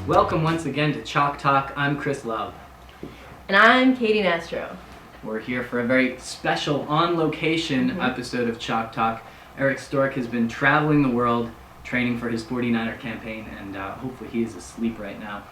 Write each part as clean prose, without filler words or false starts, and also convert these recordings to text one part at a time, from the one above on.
Welcome once again to Chalk Talk. I'm Chris Love. And I'm Katie Nastro. We're here for a very special on-location episode of Chalk Talk. Eric Stork has been traveling the world training for his 49er campaign, and hopefully he is asleep right now,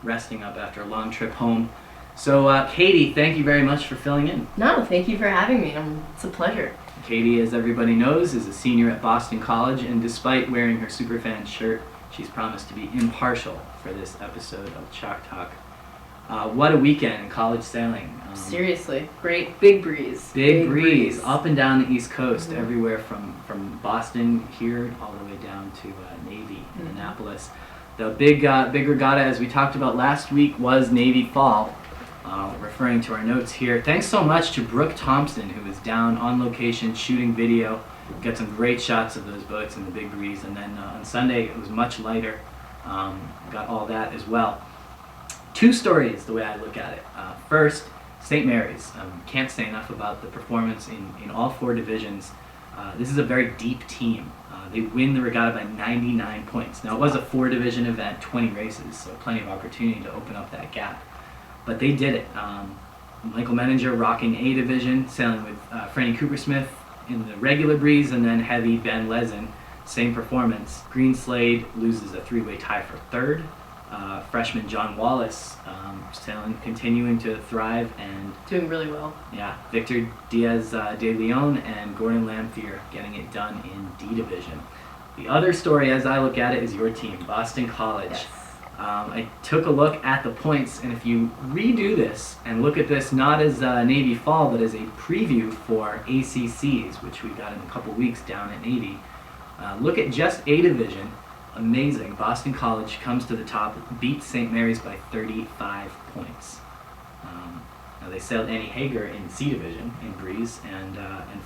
resting up after a long trip home. So Katie, thank you very much for filling in. No, thank you for having me. It's a pleasure. Katie, as everybody knows, is a senior at Boston College, and despite wearing her Superfan shirt, she's promised to be impartial for this episode of Chalk Talk. What a weekend in college sailing. Seriously, great big breeze. Big breeze up and down the East Coast, everywhere from Boston here all the way down to Navy in Annapolis. The big regatta, as we talked about last week, was Navy Fall. Referring to our notes here, thanks so much to Brooke Thompson, who was down on location shooting video. Got some great shots of those boats in the big breeze, and then on Sunday it was much lighter. Got all that as well. Two stories, the way I look at it. First, St. Mary's. Can't say enough about the performance in all four divisions. This is a very deep team. They win the regatta by 99 points. Now, it was a 4-division event, 20 races, so plenty of opportunity to open up that gap. But they did it. Michael Menninger rocking A division, sailing with Franny Coopersmith in the regular breeze, and then heavy Ben Lezen, same performance. Green Slade loses a 3-way tie for third. Freshman John Wallace sailing, continuing to thrive and doing really well. Yeah, Victor Diaz de Leon and Gordon Lamphere getting it done in D division. The other story, as I look at it, is your team, Boston College. Yes. I took a look at the points, and if you redo this and look at this not as Navy Fall, but as a preview for ACCs, which we got in a couple weeks down at Navy, look at just A division. Amazing. Boston College comes to the top, beats St. Mary's by 35 points. Now they sailed Annie Hager in C division in breeze, and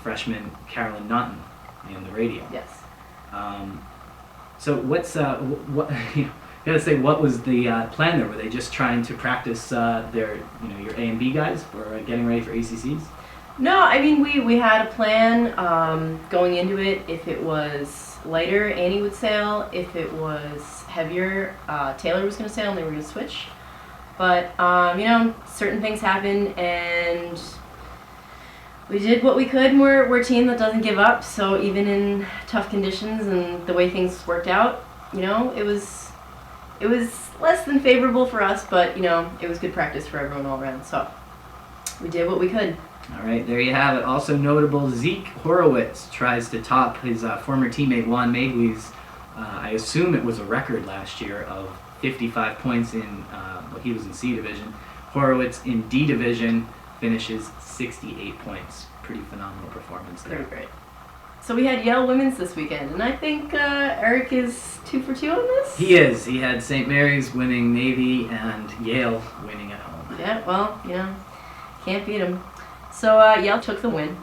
freshman Carolyn Naughton in the radio. Yes. So what's what? You gotta say, what was the plan there? Were they just trying to practice their, your A and B guys for getting ready for ACCs? No, I mean we had a plan going into it. If it was lighter, Annie would sail. If it was heavier, Taylor was going to sail, and they were going to switch. But certain things happen, and we did what we could. We're a team that doesn't give up. So even in tough conditions and the way things worked out, it was less than favorable for us, but it was good practice for everyone all around. So we did what we could. All right, there you have it. Also notable, Zeke Horowitz tries to top his former teammate Juan Megley's, I assume it was a record last year, of 55 points in, he was in C division. Horowitz in D division finishes 68 points. Pretty phenomenal performance there. Pretty great. So we had Yale women's this weekend, and I think Eric is 2 for 2 on this? He is. He had St. Mary's winning Navy and Yale winning at home. Yeah, well, can't beat him. So Yale took the win,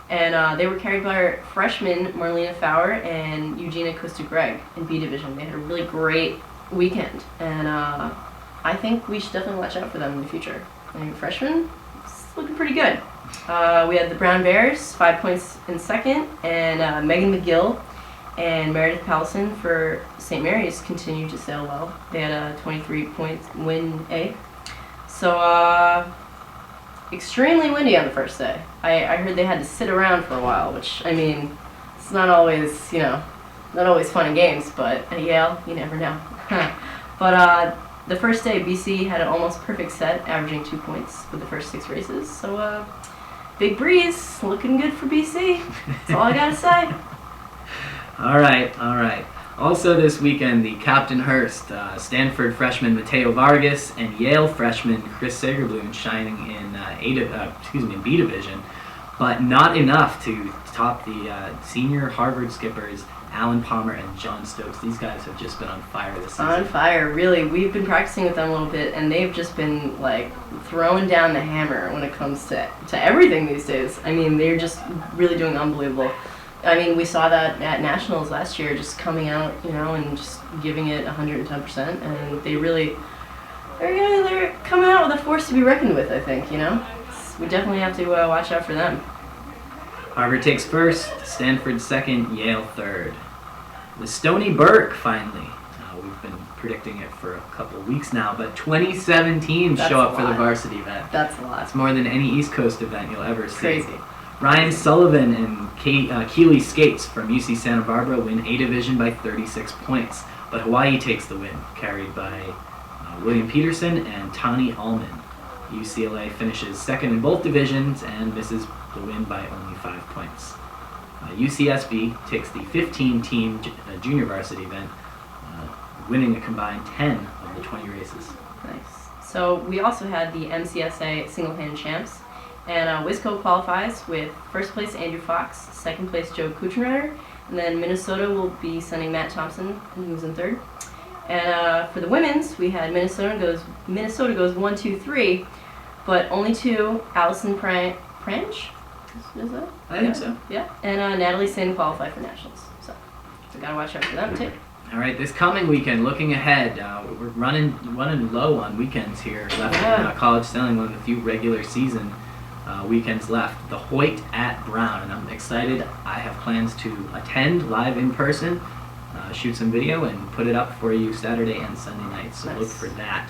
and they were carried by our freshmen Marlena Fowler and Eugenia Costa-Gregg in B division. They had a really great weekend, and I think we should definitely watch out for them in the future. I mean, freshmen, it's looking pretty good. We had the Brown Bears, 5 points in second, and Megan McGill and Meredith Pallison for St. Mary's continued to sail well. They had a 23-point win A. So, extremely windy on the first day. I heard they had to sit around for a while, which, I mean, it's not always, not always fun and games, but at Yale, you never know. But the first day, BC had an almost perfect set, averaging 2 points with the first 6 races. So, big breeze, looking good for BC. That's all I gotta say. All right. Also this weekend, the Captain Hurst, Stanford freshman Mateo Vargas, and Yale freshman Chris Sailgroove shining in B division, but not enough to top the senior Harvard skippers Allan Palmer and John Stokes. These guys have just been on fire this season. On fire, really. We've been practicing with them a little bit, and they've just been throwing down the hammer when it comes to everything these days. I mean, they're just really doing unbelievable. I mean, we saw that at Nationals last year, just coming out, and just giving it 110%, and they're coming out with a force to be reckoned with, I think, We definitely have to watch out for them. Harvard takes first, Stanford second, Yale third. The Stony Burke finally We've been predicting it for a couple of weeks now, but 27 teams That's show a up for the lot. varsity event. That's a lot. That's more than any East Coast event you'll ever see. Crazy. Ryan Sullivan and Keeley Skates from UC Santa Barbara win A Division by 36 points, but Hawaii takes the win, carried by William Peterson and Tani Allman. UCLA finishes second in both divisions and misses the win by only 5 points. UCSB takes the 15-team junior varsity event, winning a combined 10 of the 20 races. Nice. So we also had the MCSA single-handed champs, and Wisco qualifies with first place Andrew Fox, second place Joe Kuchenreiter, and then Minnesota will be sending Matt Thompson, who's in third. And for the women's, we had Minnesota goes 1-2-3, but only two. Allison Pranch? Is that? I think so. Yeah. And Natalie Sin qualified for nationals. So gotta watch out for them too. All right, this coming weekend, looking ahead, we're running low on weekends here left in college sailing, one of the few regular season weekends left. The Hoyt at Brown, and I'm excited. I have plans to attend live in person, shoot some video, and put it up for you Saturday and Sunday night, so Nice. Look for that.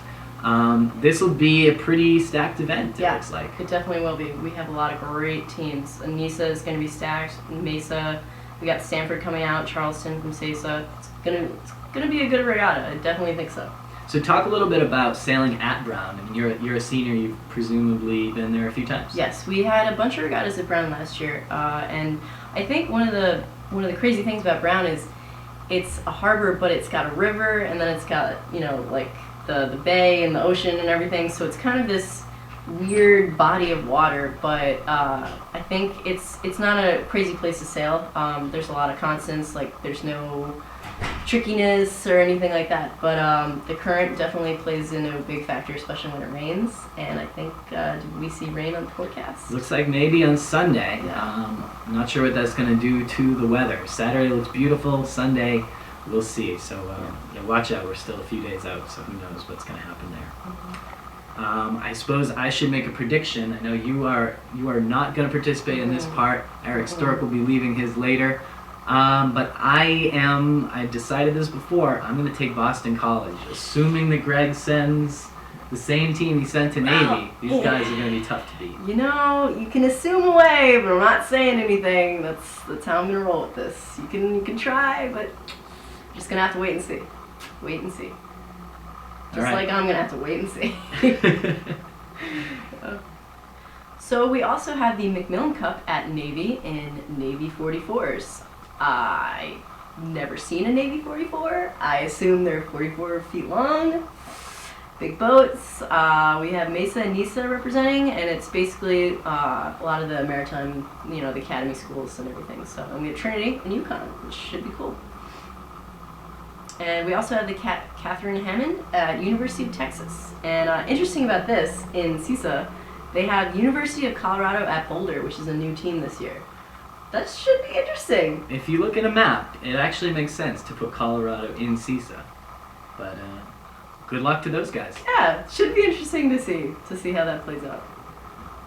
This will be a pretty stacked event, it looks like. It definitely will be. We have a lot of great teams. Anissa is going to be stacked. Mesa, we got Stanford coming out, Charleston from SESA. It's gonna be a good regatta. I definitely think so. So talk a little bit about sailing at Brown. I mean, you're a senior. You've presumably been there a few times. Yes, we had a bunch of regattas at Brown last year, and I think one of the crazy things about Brown is it's a harbor, but it's got a river, and then it's got like the bay and the ocean and everything. So it's kind of this weird body of water, but I think it's not a crazy place to sail. There's a lot of constants, like there's no trickiness or anything like that, but the current definitely plays in a big factor, especially when it rains. And I think did we see rain on the forecast? Looks like maybe on Sunday. Yeah. I'm not sure what that's going to do to the weather. Saturday looks beautiful. Sunday, we'll see. So watch out. We're still a few days out, so who knows what's going to happen there. I suppose I should make a prediction. I know you are not going to participate in this part. Eric Stork will be leaving his later. But I decided this before, I'm going to take Boston College. Assuming that Greg sends the same team he sent to Navy, these guys are going to be tough to beat. You can assume away, but I'm not saying anything. That's how I'm going to roll with this. You can try, but you're just going to have to wait and see. Wait and see. Just like I'm going to have to wait and see. So we also have the McMillan Cup at Navy in Navy 44s. I never seen a Navy 44. I assume they're 44 feet long, big boats. We have Mesa and Nisa representing, and it's basically a lot of the maritime, the academy schools and everything. So we have Trinity and UConn, which should be cool. And we also have the Catherine Hammond at University of Texas. And interesting about this, in CISA, they have University of Colorado at Boulder, which is a new team this year. That should be interesting. If you look at a map, it actually makes sense to put Colorado in CISA. But good luck to those guys. Yeah, it should be interesting to see how that plays out.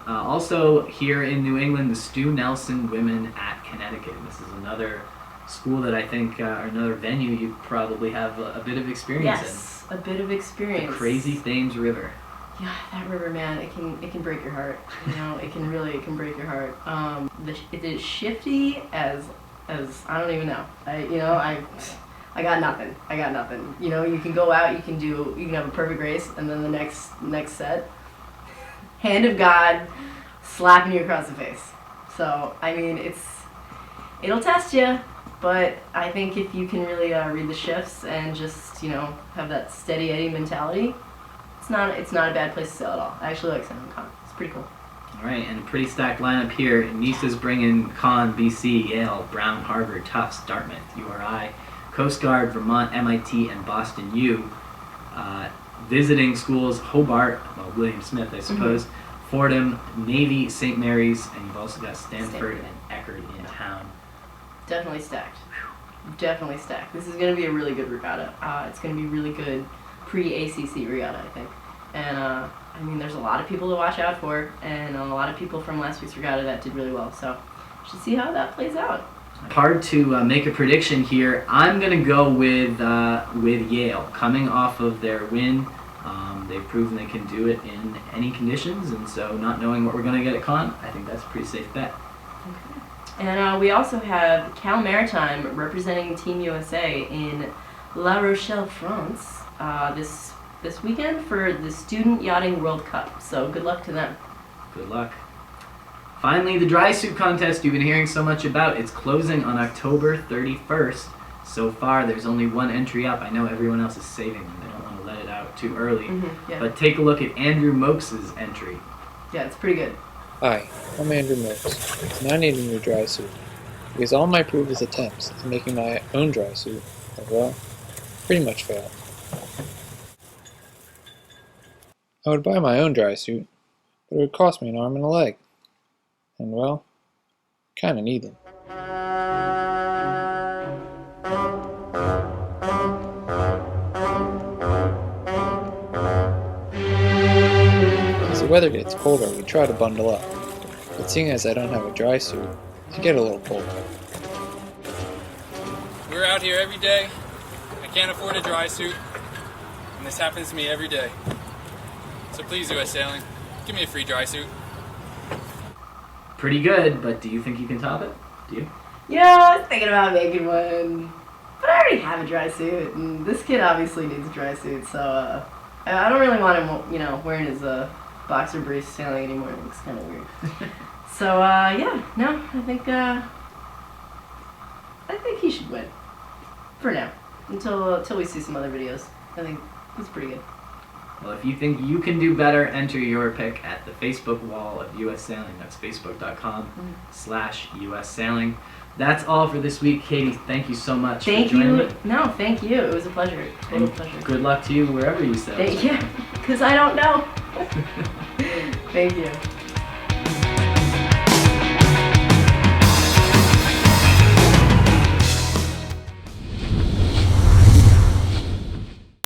Also here in New England, the Stu Nelson Women at Connecticut. This is another school that I think, or another venue you probably have a bit of experience in. Yes, a bit of experience. The Crazy Thames River. Yeah, that river, man, it can break your heart. It can break your heart. It is shifty as I don't even know. I got nothing. You can go out, you can have a perfect race, and then the next set, hand of God, slapping you across the face. So it'll test you, but I think if you can really read the shifts and just have that steady Eddie mentality, it's not a bad place to sail at all. I actually like sailing con. It's pretty cool. All right, and a pretty stacked lineup here. Nisa's bringing Con, BC, Yale, Brown, Harvard, Tufts, Dartmouth, URI, Coast Guard, Vermont, MIT, and Boston U. Visiting schools, Hobart, William Smith, I suppose, Fordham, Navy, St. Mary's, and you've also got Stanford and Eckerd in town. Definitely stacked. Definitely stacked. This is going to be a really good regatta. It's going to be really good pre-ACC regatta, I think. And there's a lot of people to watch out for, and a lot of people from last week's regatta that did really well. So, should see how that plays out. Hard to make a prediction here. I'm gonna go with Yale, coming off of their win. They've proven they can do it in any conditions, and so not knowing what we're gonna get at con, I think that's a pretty safe bet. Okay. And we also have Cal Maritime representing Team USA in La Rochelle, France, this weekend for the Student Yachting World Cup. So good luck to them. Good luck. Finally, the dry suit contest you've been hearing so much about. It's closing on October 31st. So far, there's only one entry up. I know everyone else is saving them. They don't want to let it out too early. Yeah. But take a look at Andrew Mokes' entry. Yeah, it's pretty good. Hi, I'm Andrew Mokes, and I need a new dry suit, because all my previous attempts at making my own dry suit have, well, pretty much failed. I would buy my own dry suit, but it would cost me an arm and a leg. And, well, kinda need them. As the weather gets colder, we try to bundle up, but seeing as I don't have a dry suit, I get a little cold. We're out here every day. I can't afford a dry suit, and this happens to me every day. So please, US Sailing, give me a free dry suit. Pretty good, but do you think you can top it? Do you? Yeah, I was thinking about making one, but I already have a dry suit, and this kid obviously needs a dry suit, so I don't really want him, wearing his boxer briefs sailing anymore. It looks kind of weird. So yeah, no, I think he should win for now until we see some other videos. I think it's pretty good. Well, if you think you can do better, enter your pick at the Facebook wall of US Sailing. That's facebook.com/US Sailing. That's all for this week. Katie, thank you so much for joining me. No, thank you. It was a pleasure. Total pleasure. Good luck to you wherever you sail. Yeah, because I don't know. Thank you.